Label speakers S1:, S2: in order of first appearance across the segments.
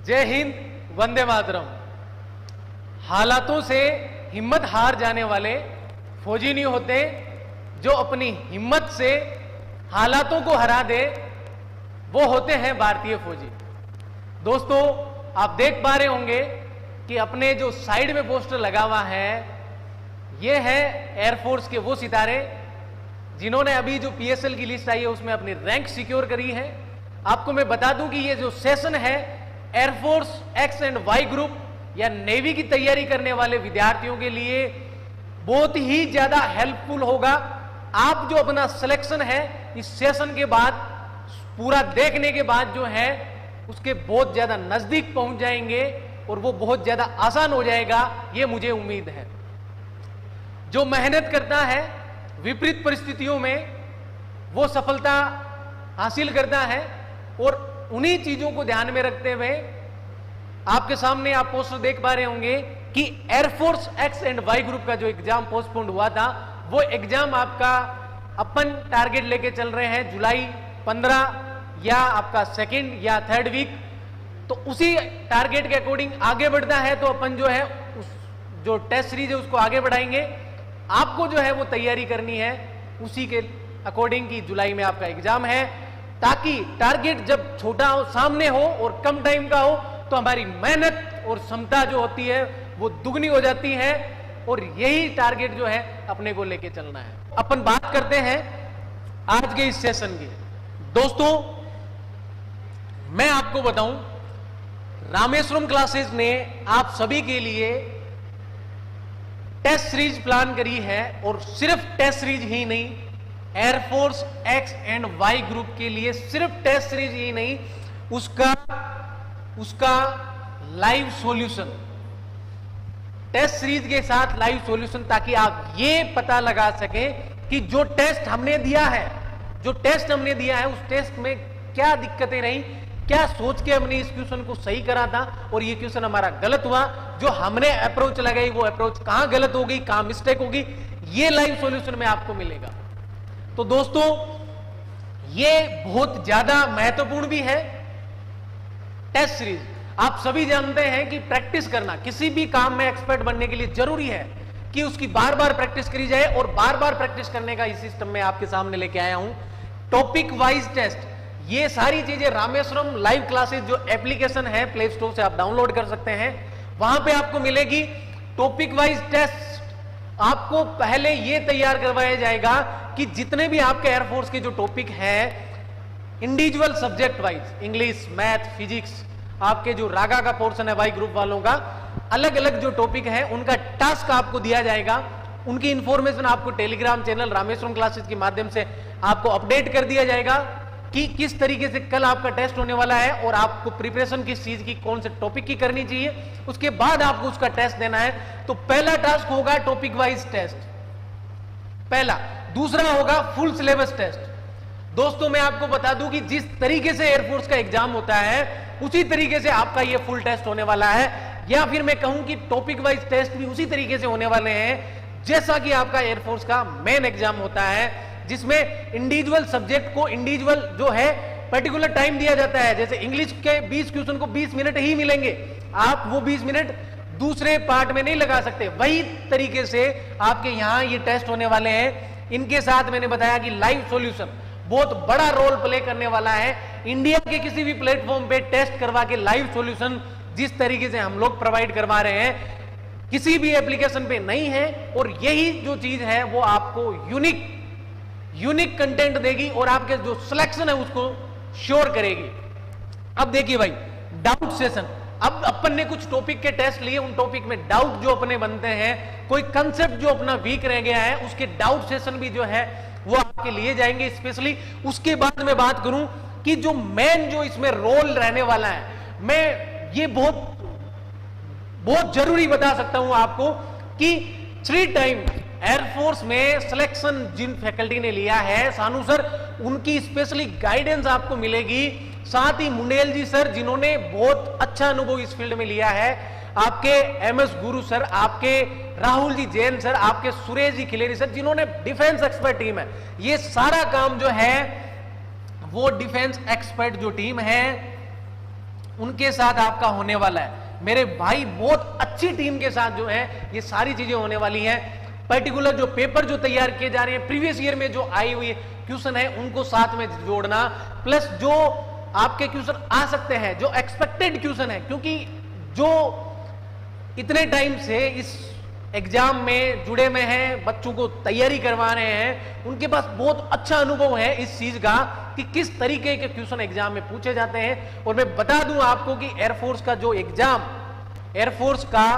S1: जय हिंद, वंदे मातरम। हालातों से हिम्मत हार जाने वाले फौजी नहीं होते, जो अपनी हिम्मत से हालातों को हरा दे वो होते हैं भारतीय फौजी। दोस्तों, आप देख पा रहे होंगे कि अपने जो साइड में पोस्टर लगा हुआ है, ये है एयरफोर्स के वो सितारे जिन्होंने अभी जो पीएसएल की लिस्ट आई है उसमें अपनी रैंक सिक्योर करी है। आपको मैं बता दूं कि ये जो सेशन है air force X and Y group या नेवी की तैयारी करने वाले विद्यार्थियों के लिए बहुत ही ज्यादा हेल्पफुल होगा। आप जो अपना सिलेक्शन है इस सेशन के बाद पूरा देखने के बाद जो है उसके बहुत ज्यादा नजदीक पहुंच जाएंगे और वो बहुत ज्यादा आसान हो जाएगा, ये मुझे उम्मीद है। जो मेहनत करता है विपरीत परिस्थितियों में वो सफलता हासिल करता है, और उन्हीं चीजों को ध्यान में रखते हुए आपके सामने आप पोस्टर देख पा रहे होंगे कि air force X and Y group का जो एग्जाम पोस्टपोन्ड हुआ था वो एग्जाम आपका अपन टारगेट लेके चल रहे हैं जुलाई 15 या आपका सेकंड या थर्ड वीक। तो उसी टारगेट के अकॉर्डिंग आगे बढ़ता है तो अपन जो है उस जो टेस्ट सीरीज है उसको आगे बढ़ाएंगे। आपको जो है वो तैयारी करनी है उसी के अकॉर्डिंग की जुलाई में आपका एग्जाम है, ताकि टारगेट जब छोटा हो, सामने हो और कम टाइम का हो तो हमारी मेहनत और क्षमता जो होती है वो दुगनी हो जाती है, और यही टारगेट जो है अपने को लेके चलना है। अपन बात करते हैं आज के इस सेशन की। दोस्तों, मैं आपको बताऊं, रामेश्वरम क्लासेस ने आप सभी के लिए टेस्ट सीरीज प्लान करी है, और सिर्फ टेस्ट सीरीज ही नहीं, air force X and Y group के लिए सिर्फ टेस्ट सीरीज ही नहीं, उसका लाइव सॉल्यूशन, टेस्ट सीरीज के साथ लाइव सॉल्यूशन, ताकि आप ये पता लगा सकें कि जो टेस्ट हमने दिया है उस टेस्ट में क्या दिक्कतें रही, क्या सोच के हमने इस क्वेश्चन को सही करा था और ये क्वेश्चन हमारा गलत हुआ, जो हमने अप्रोच लगाई वो अप्रोच कहां गलत हो गई, कहां मिस्टेक होगी, ये लाइव सॉल्यूशन में आपको मिलेगा। तो दोस्तों, ये बहुत ज्यादा महत्वपूर्ण भी है टेस्ट सीरीज। आप सभी जानते हैं कि प्रैक्टिस करना किसी भी काम में एक्सपर्ट बनने के लिए जरूरी है कि उसकी बार बार प्रैक्टिस करी जाए, और बार बार प्रैक्टिस करने का इस सिस्टम में आपके सामने लेके आया हूं। टॉपिक वाइज टेस्ट, ये सारी चीजें रामेश्वरम लाइव क्लासेस जो एप्लीकेशन है प्ले स्टोर से आप डाउनलोड कर सकते हैं, वहां पे आपको मिलेगी। टॉपिक वाइज टेस्ट आपको पहले ये तैयार करवाया जाएगा कि जितने भी आपके एयरफोर्स के जो टॉपिक हैं individual subject wise, English, math, physics, आपके जो रागा का पोर्शन है वाई ग्रुप वालों का, अलग अलग जो टॉपिक है उनका टास्क आपको दिया जाएगा। उनकी इंफॉर्मेशन आपको टेलीग्राम चैनल रामेश्वरम क्लासेस के माध्यम से आपको अपडेट कर दिया जाएगा कि किस तरीके से कल आपका टेस्ट होने वाला है, और आपको प्रिपरेशन किस चीज की, कौन से टॉपिक की करनी चाहिए, उसके बाद आपको उसका टेस्ट देना है। तो पहला टास्क होगा टॉपिक वाइज टेस्ट, पहला। दूसरा होगा फुल सिलेबस टेस्ट। दोस्तों, मैं आपको बता दूं कि जिस तरीके से एयरफोर्स का एग्जाम होता है उसी तरीके से आपका ये फुल टेस्ट होने वाला है, या फिर मैं कहूं कि टॉपिक वाइज टेस्ट भी उसी तरीके से होने वाले हैं जैसा कि आपका एयरफोर्स का मेन एग्जाम होता है, जिसमें इंडिविजुअल सब्जेक्ट को इंडिविजुअल जो है पर्टिकुलर टाइम दिया जाता है। जैसे इंग्लिश के 20 क्वेश्चन को 20 मिनट ही मिलेंगे, आप वो 20 मिनट दूसरे पार्ट में नहीं लगा सकते। वही तरीके से आपके यहां ये टेस्ट होने वाले हैं। इनके साथ मैंने बताया कि लाइव सॉल्यूशन बहुत बड़ा रोल प्ले करने वाला है। इंडिया के किसी भी प्लेटफॉर्म पे टेस्ट करवा के लाइव सॉल्यूशन जिस तरीके से हम लोग प्रोवाइड करवा रहे हैं किसी भी एप्लीकेशन पे नहीं है, और यही जो चीज है वो आपको यूनिक कंटेंट देगी और आपके जो सिलेक्शन है उसको श्योर करेगी। अब देखिए भाई, डाउट सेशन। अब अपन ने कुछ टॉपिक के टेस्ट लिए, उन टॉपिक में डाउट जो अपने बनते हैं, कोई कंसेप्ट जो अपना वीक रह गया है उसके डाउट सेशन भी जो है वो आपके लिए जाएंगे स्पेशली। उसके बाद मैं बात करूं कि जो मेन जो इसमें रोल रहने वाला है, मैं ये बहुत जरूरी बता सकता हूं आपको कि 3 टाइम एयरफोर्स में सिलेक्शन जिन फैकल्टी ने लिया है, सानू सर, उनकी स्पेशली गाइडेंस आपको मिलेगी। साथ ही मुंडेल जी सर, जिन्होंने बहुत अच्छा अनुभव इस फील्ड में लिया है, आपके एमएस गुरु सर, आपके राहुल जी जैन सर, आपके सुरेश जी खिलेरी सर, जिन्होंने डिफेंस एक्सपर्ट टीम है, ये सारा काम जो है वो डिफेंस एक्सपर्ट जो टीम है उनके साथ आपका होने वाला है मेरे भाई। बहुत अच्छी टीम के साथ जो है ये सारी चीजें होने वाली हैं। पर्टिकुलर जो पेपर जो तैयार किए जा रहे हैं, प्रीवियस ईयर में जो आई हुई क्वेश्चन है उनको साथ में जोड़ना, प्लस जो आपके क्वेश्चन आ सकते हैं, जो एक्सपेक्टेड क्वेश्चन है, क्योंकि जो इतने टाइम से इस एग्जाम में जुड़े हुए हैं, बच्चों को तैयारी करवा रहे हैं, उनके पास बहुत अच्छा अनुभव है इस चीज का कि किस तरीके के क्वेश्चन एग्जाम में पूछे जाते हैं। और मैं बता दूं आपको कि एयरफोर्स का जो एग्जाम, एयरफोर्स का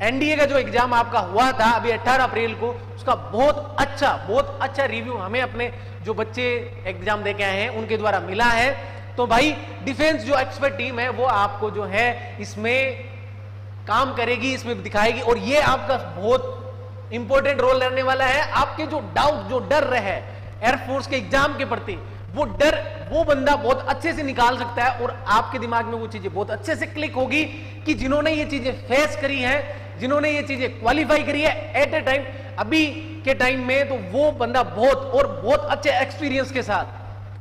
S1: एनडीए का जो एग्जाम आपका हुआ था अभी 18 अप्रैल को, उसका बहुत अच्छा रिव्यू हमें अपने जो बच्चे एग्जाम दे के आए हैं उनके द्वारा मिला है। तो भाई डिफेंस जो एक्सपर्ट टीम है वो आपको जो है इसमें काम करेगी, इसमें दिखाएगी, और ये आपका बहुत इंपॉर्टेंट रोल रहने वाला है। आपके जो डाउट, जो डर रहे एयरफोर्स के एग्जाम के प्रति, वो डर वो बंदा बहुत अच्छे से निकाल सकता है, और आपके दिमाग में वो चीजें बहुत अच्छे से क्लिक होगी कि जिन्होंने ये चीजें फेस करी हैं, जिन्होंने ये चीजें क्वालिफाई करी है एट ए टाइम, अभी के टाइम में, तो वो बंदा बहुत अच्छे एक्सपीरियंस के साथ,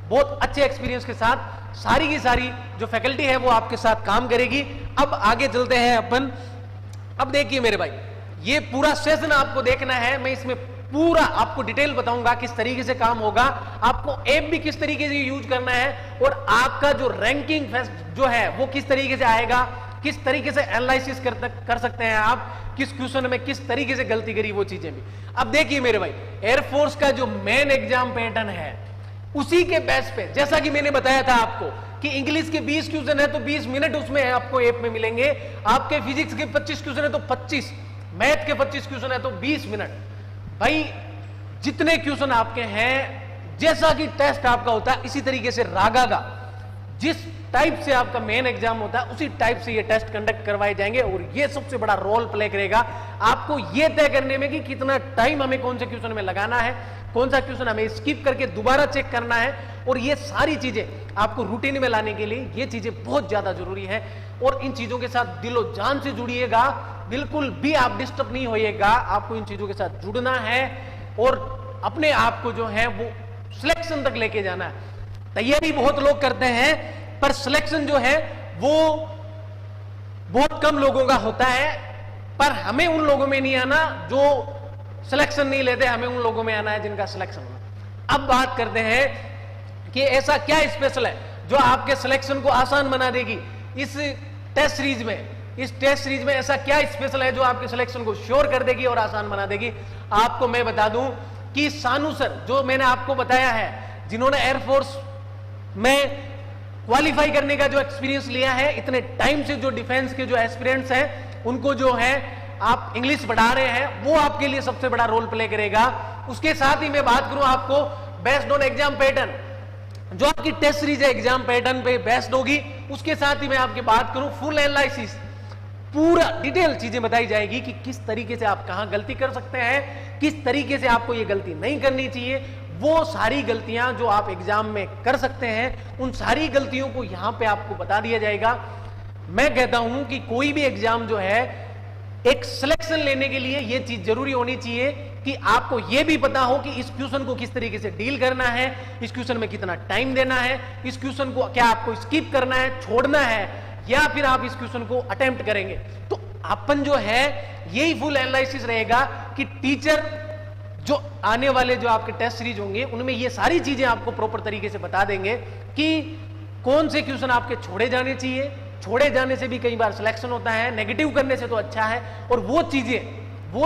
S1: बहुत अच्छे एक्सपीरियंस के साथ सारी की सारी जो फैकल्टी है वो आपके साथ काम करेगी। अब आगे चलते हैं अपन। अब देखिए मेरे भाई, ये पूरा सेशन आपको देखना है, मैं इसमें पूरा आपको डिटेल बताऊंगा किस तरीके से काम होगा, आपको ऐप भी किस तरीके से यूज करना है, और आपका जो रैंकिंग जो है वो किस तरीके से आएगा, किस तरीके से एनालिसिस कर सकते हैं आप, किस क्वेश्चन में किस तरीके से गलती करी, वो चीजें भी। अब देखिए मेरे भाई, एयरफोर्स का जो मेन एग्जाम पैटर्न है उसी के बेस पे, जैसा कि मैंने बताया था आपको कि इंग्लिश के 20 क्वेश्चन है तो 20 मिनट उसमें आपको ऐप में मिलेंगे, आपके फिजिक्स के 25 क्वेश्चन है तो 25, मैथ के 25 क्वेश्चन है तो 20 मिनट। भाई जितने क्वेश्चन आपके हैं, जैसा कि टेस्ट आपका होता है इसी तरीके से रागा का जिस टाइप से आपका मेन एग्जाम होता है उसी टाइप से ये टेस्ट कंडक्ट करवाए जाएंगे, और ये सबसे बड़ा रोल प्ले करेगा आपको ये तय करने में कि कितना टाइम हमें कौन से क्वेश्चन में लगाना है, कौन सा क्वेश्चन हमें स्किप करके दोबारा चेक करना है, और ये सारी चीजें आपको रूटीन में लाने के लिए ये चीजें बहुत ज्यादा जरूरी है। और इन चीजों के साथ दिलो जान से जुड़िएगा, बिल्कुल भी आप डिस्टर्ब नहीं होइएगा, आपको इन चीजों के साथ जुड़ना है और अपने आप को जो है वो सिलेक्शन तक लेके जाना है। तैयारी बहुत लोग करते हैं पर सिलेक्शन जो है वो बहुत कम लोगों का होता है, पर हमें उन लोगों में नहीं आना जो सिलेक्शन नहीं लेते, हमें उन लोगों में आना है जिनका सिलेक्शन होना। अब बात करते हैं कि ऐसा क्या स्पेशल है जो आपके सिलेक्शन को आसान बना देगी इस टेस्ट सीरीज में। इस टेस्ट सीरीज में ऐसा क्या स्पेशल है जो आपके सिलेक्शन को श्योर कर देगी और आसान बना देगी। आपको मैं बता दूं कि सानू सर, जो मैंने आपको बताया है, जिन्होंने एयरफोर्स में क्वालिफाई करने का जो एक्सपीरियंस लिया है, इतने टाइम से जो डिफेंस के जो एस्पिरेंट्स हैं उनको जो है आप इंग्लिश पढ़ा रहे हैं, वो आपके लिए सबसे बड़ा रोल प्ले करेगा। उसके साथ ही मैं बात करूं आपको बेस्ड ऑन एग्जाम पैटर्न, जो आपकी टेस्ट सीरीज है एग्जाम पैटर्न पे बेस्ड होगी, उसके साथ ही मैं आपकी बात करूं फुल एनालिसिस, पूरा डिटेल चीजें बताई जाएगी कि किस तरीके से आप कहां गलती कर सकते हैं, किस तरीके से आपको ये गलती नहीं करनी चाहिए। वो सारी गलतियां जो आप एग्जाम में कर सकते हैं, उन सारी गलतियों को यहां पे आपको बता दिया जाएगा। मैं कहता हूं कि कोई भी एग्जाम जो है, एक सिलेक्शन लेने के लिए ये चीज जरूरी होनी चाहिए कि आपको ये भी पता हो कि इस क्वेश्चन को किस तरीके से डील करना है, इस क्वेश्चन में कितना टाइम देना है, इस क्वेश्चन को क्या आपको स्किप करना है, छोड़ना है, या फिर आप इस क्वेश्चन को अटेम्प्ट करेंगे। तो अपन जो है यही फुल एनालिसिस रहेगा कि टीचर जो आने वाले जो आपके टेस्ट सीरीज होंगे उनमें ये सारी चीजें आपको प्रॉपर तरीके से बता देंगे कि कौन से क्वेश्चन आपके छोड़े जाने चाहिए, छोड़े जाने से भी कई बार सिलेक्शन होता है, नेगेटिव करने से तो अच्छा है, और वो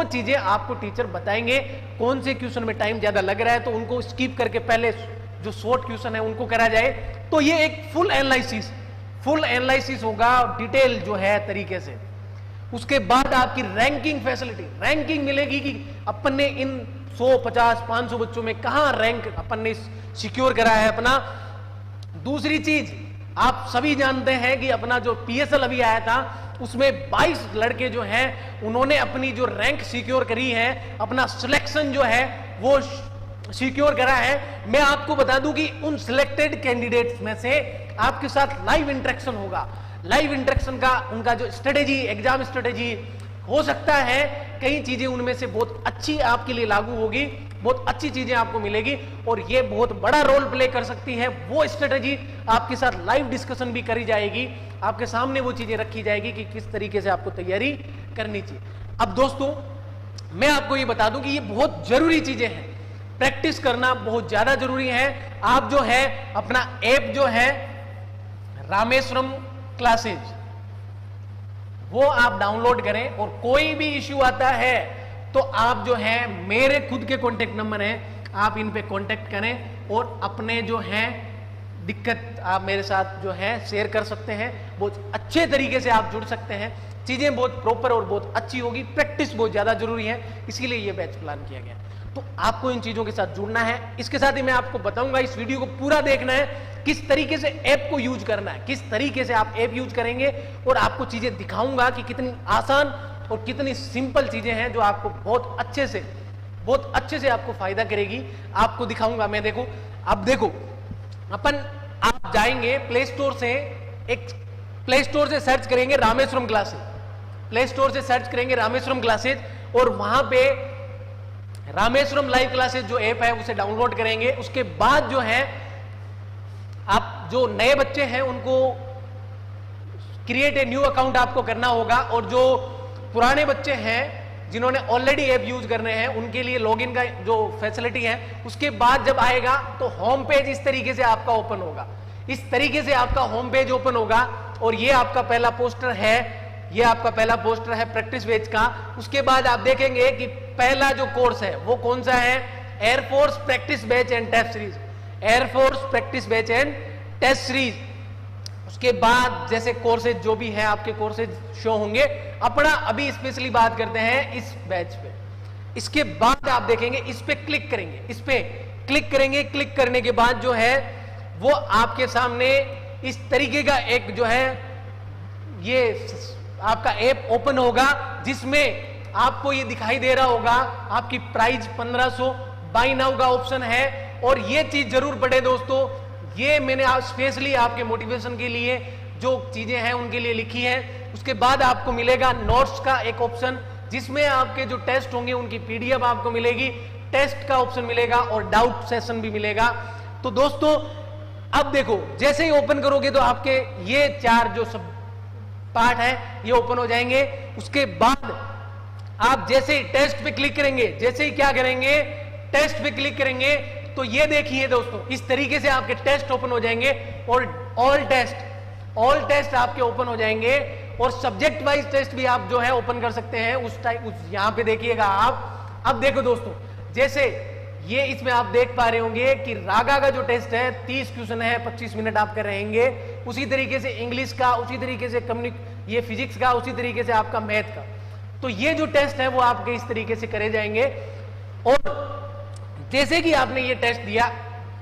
S1: चीजें आपको टीचर बताएंगे। कौन से क्वेश्चन में टाइम ज्यादा लग रहा है तो उनको स्किप करके पहले जो शॉर्ट क्वेश्चन है उनको करा जाए। तो ये एक फुल एनालिसिस होगा डिटेल जो है तरीके से। उसके बाद आपकी रैंकिंग फैसिलिटी, रैंकिंग मिलेगी कि अपन ने इन 100, 50, 500 बच्चों में कहां रैंक अपन ने सिक्योर करा है अपना। दूसरी चीज, आप सभी जानते हैं कि अपना जो पीएसएल अभी आया था उसमें 22 लड़के जो हैं उन्होंने अपनी जो रैंक सिक्योर करी है, अपना सिलेक्शन जो है वो सिक्योर करा है। मैं आपको बता दूं कि उन सिलेक्टेड कैंडिडेट्स में से आपके साथ लाइव इंटरेक्शन होगा। लाइव इंटरेक्शन का उनका जो स्ट्रेटेजी, एग्जाम स्ट्रेटेजी हो सकता है कई चीजें उनमें से बहुत अच्छी आपके लिए लागू होगी, बहुत अच्छी चीजें आपको मिलेगी और ये बहुत बड़ा रोल प्ले कर सकती है। वो स्ट्रेटजी आपके साथ लाइव डिस्कशन भी करी जाएगी, आपके सामने वो चीजें रखी जाएगी कि किस तरीके से आपको तैयारी करनी चाहिए। अब दोस्तों मैं आपको ये बता दूं कि ये बहुत जरूरी चीजें हैं, प्रैक्टिस करना बहुत ज्यादा जरूरी है। आप जो है अपना ऐप जो है रामेश्वरम क्लासेज वो आप डाउनलोड करें और कोई भी इश्यू आता है तो आप जो है मेरे खुद के कॉन्टेक्ट नंबर हैं, आप इन पे कॉन्टेक्ट करें और अपने जो है दिक्कत आप मेरे साथ जो है शेयर कर सकते हैं। बहुत अच्छे तरीके से आप जुड़ सकते हैं, चीजें बहुत प्रॉपर और बहुत अच्छी होगी। प्रैक्टिस बहुत ज्यादा जरूरी है, इसीलिए ये बैच प्लान किया गया। तो आपको इन चीजों के साथ जुड़ना है। इसके साथ ही मैं आपको बताऊंगा, इस वीडियो को पूरा देखना है, किस तरीके से ऐप को यूज करना है, किस तरीके से आप ऐप यूज करेंगे और आपको चीजें दिखाऊंगा कि कितनी आसान और कितनी सिंपल चीजें हैं जो आपको बहुत अच्छे से आपको फायदा करेगी। आपको दिखाऊंगा मैं। देखो अब देखो आप जाएंगे प्ले स्टोर से सर्च करेंगे रामेश्वरम क्लासेज, प्ले स्टोर से सर्च करेंगे रामेश्वरम क्लासेज और वहां पे रामेश्वरम लाइव क्लासेज जो ऐप है उसे डाउनलोड करेंगे। उसके बाद जो है आप जो नए बच्चे हैं उनको क्रिएट ए न्यू अकाउंट आपको करना होगा और जो पुराने बच्चे हैं जिन्होंने ऑलरेडी ऐप यूज करने हैं उनके लिए लॉगिन का जो फैसिलिटी है उसके बाद जब आएगा तो होम पेज इस तरीके से आपका ओपन होगा। इस तरीके से आपका होम पेज ओपन होगा और ये आपका पहला पोस्टर है, ये आपका पहला पोस्टर है प्रैक्टिस बैच का। उसके बाद आप देखेंगे कि पहला जो कोर्स है वो कौन सा है, air force practice batch and test series, air force practice batch and test series. उसके बाद जैसे कोर्सेज जो भी है आपके कोर्सेज शो होंगे। अपना अभी स्पेशली बात करते हैं इस बैच पे। इसके बाद आप देखेंगे इस पे क्लिक करेंगे, इस पे क्लिक करेंगे। क्लिक करने के बाद जो है वो आपके सामने इस तरीके का एक जो है ये आपका ऐप ओपन होगा जिसमें आपको ये दिखाई दे रहा होगा आपकी प्राइस 1500, बाय नाउ का ऑप्शन है। और ये चीज जरूर पढ़े दोस्तों, ये मैंने स्पेशली आपके मोटिवेशन के लिए जो चीजें हैं उनके लिए लिखी है। उसके बाद आपको मिलेगा नोट्स का एक ऑप्शन जिसमें आपके जो टेस्ट होंगे उनकी पीडीएफ आपको मिलेगी, टेस्ट का ऑप्शन मिलेगा और डाउट सेशन भी मिलेगा। तो दोस्तों अब देखो जैसे ही ओपन करोगे तो आपके ये 4 जो सब पार्ट है ये ओपन हो जाएंगे। उसके बाद आप जैसे ही टेस्ट पे क्लिक करेंगे, जैसे ही क्या करेंगे टेस्ट पे क्लिक करेंगे तो ये देखिए दोस्तों इस तरीके से आपके टेस्ट ओपन हो जाएंगे और ऑल टेस्ट आपके ओपन हो जाएंगे और सब्जेक्ट वाइज टेस्ट भी आप जो है ओपन कर सकते हैं उस यहां पे देखिएगा आप। अब देखो दोस्तों जैसे ये इसमें आप देख पा रहे होंगे कि रागा का जो टेस्ट है 30 क्वेश्चन है, 25 मिनट आपके रहेंगे। उसी तरीके से इंग्लिश का, उसी तरीके से ये फिजिक्स का, उसी तरीके से आपका मैथ का। तो ये जो टेस्ट है वो आपके इस तरीके से करे जाएंगे। और जैसे कि आपने ये टेस्ट दिया,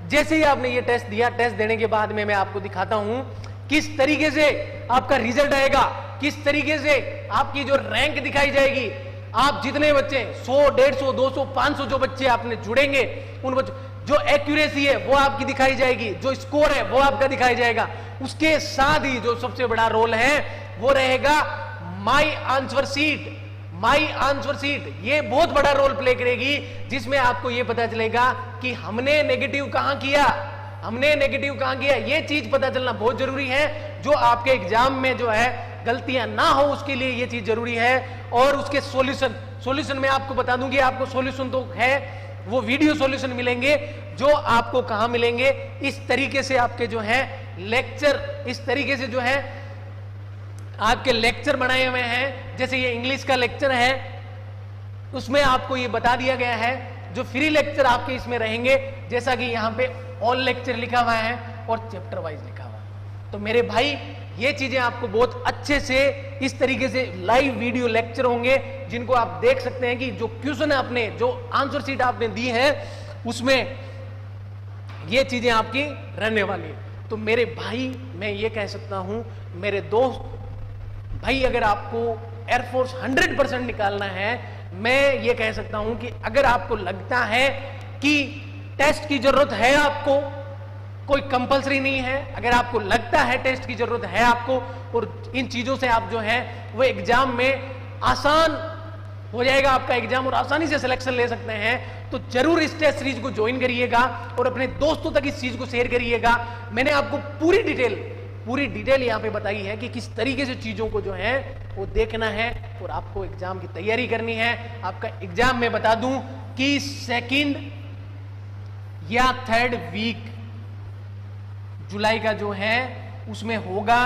S1: जैसे ही आपने ये टेस्ट दिया, टेस्ट देने के बाद में मैं आपको दिखाता हूं किस तरीके से आपका रिजल्ट आएगा, किस तरीके से आपकी जो रैंक दिखाई जाएगी। आप जितने बच्चे 100, 150, 200, 500 जो बच्चे आपने जुड़ेंगे उन बच्चों जो एक्यूरेसी है वो आपकी दिखाई जाएगी, जो स्कोर है वो आपका दिखाई जाएगा। उसके साथ ही जो सबसे बड़ा रोल है वो रहेगा my answer sheet. My answer sheet ये बहुत बड़ा रोल प्ले करेगी जिसमें आपको ये पता चलेगा कि हमने नेगेटिव कहां किया, हमने नेगेटिव कहां किया। ये चीज पता चलना बहुत जरूरी है। जो आपके एग्जाम में जो है गलतियां ना हो उसके लिए ये चीज जरूरी है। और उसके सॉल्यूशन में आपको बता दूं कि आपको सॉल्यूशन तो है, वो वीडियो सॉल्यूशन मिलेंगे जो आपको कहां मिलेंगे, इस तरीके से आपके जो है लेक्चर, इस तरीके से जो है आपके लेक्चर बनाए हुए हैं। जैसे ये इंग्लिश का लेक्चर है उसमें आपको ये बता दिया गया है जो फ्री लेक्चर आपके इसमें रहेंगे, जैसा कि यहाँ पे ऑल लेक्चर लिखा हुआ है और चैप्टर वाइज लिखा हुआ है। तो मेरे भाई ये चीजें आपको बहुत अच्छे से इस तरीके से लाइव वीडियो लेक्चर होंगे जिनको आप देख सकते हैं कि जो क्वेश्चन आपने, जो आंसर शीट आपने दी है उसमें ये चीजें आपकी रहने वाली है। तो मेरे भाई मैं ये कह सकता हूं, मेरे दोस्त भाई, अगर आपको एयरफोर्स 100% निकालना है, मैं ये कह सकता हूं कि अगर आपको लगता है कि टेस्ट की जरूरत है, आपको कोई कंपलसरी नहीं है, अगर आपको लगता है टेस्ट की जरूरत है आपको और इन चीजों से आप जो है वो एग्जाम में आसान हो जाएगा आपका एग्जाम और आसानी से सिलेक्शन ले सकते हैं। तो जरूर इस टेस्ट सीरीज को ज्वाइन करिएगा और अपने दोस्तों तक इस चीज को शेयर करिएगा। मैंने आपको पूरी डिटेल यहां पे बताई है कि किस तरीके से चीजों को जो है वो देखना है और आपको एग्जाम की तैयारी करनी है। आपका एग्जाम मैं बता दूं कि 2 या 3 वीक जुलाई का जो है उसमें होगा,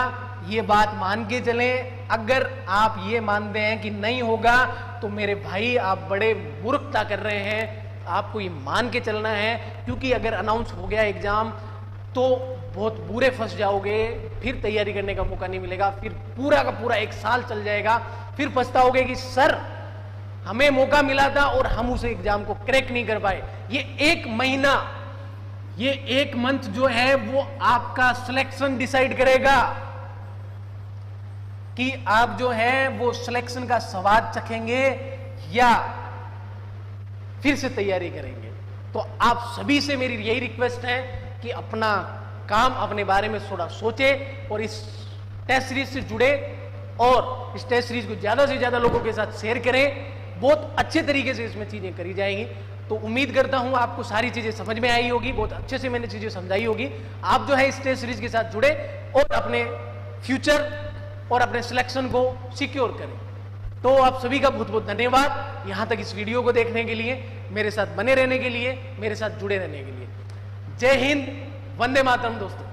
S1: ये बात मान के चलें। अगर आप ये मानते हैं कि नहीं होगा तो मेरे भाई आप बड़े मूर्खता कर रहे हैं, आपको ये मान के चलना है, क्योंकि अगर अनाउंस हो गया एग्जाम तो बहुत बुरे फंस जाओगे, फिर तैयारी करने का मौका नहीं मिलेगा, फिर पूरा का पूरा 1 साल चल जाएगा, फिर पछताओगे कि सर हमें मौका मिला था और हम उस एग्जाम को क्रैक नहीं कर पाए। ये 1 महीना, ये 1 मंथ जो है वो आपका सिलेक्शन डिसाइड करेगा कि आप जो है वो सिलेक्शन का स्वाद चखेंगे या फिर से तैयारी करेंगे। तो आप सभी से मेरी यही रिक्वेस्ट है कि अपना काम, अपने बारे में थोड़ा सोचें और इस टेस्ट सीरीज से जुड़े और इस टेस्ट सीरीज को ज्यादा से ज्यादा लोगों के साथ शेयर करें। बहुत अच्छे तरीके से इसमें चीजें करी जाएंगी। तो उम्मीद करता हूं आपको सारी चीजें समझ में आई होगी, बहुत अच्छे से मैंने चीजें समझाई होगी। आप जो है इस टेस्ट सीरीज के साथ जुड़े और अपने फ्यूचर और अपने सिलेक्शन को सिक्योर करें। तो आप सभी का बहुत बहुत धन्यवाद यहां तक इस वीडियो को देखने के लिए, मेरे साथ बने रहने के लिए, मेरे साथ जुड़े रहने के लिए। जय हिंद, वंदे मातरम दोस्तों।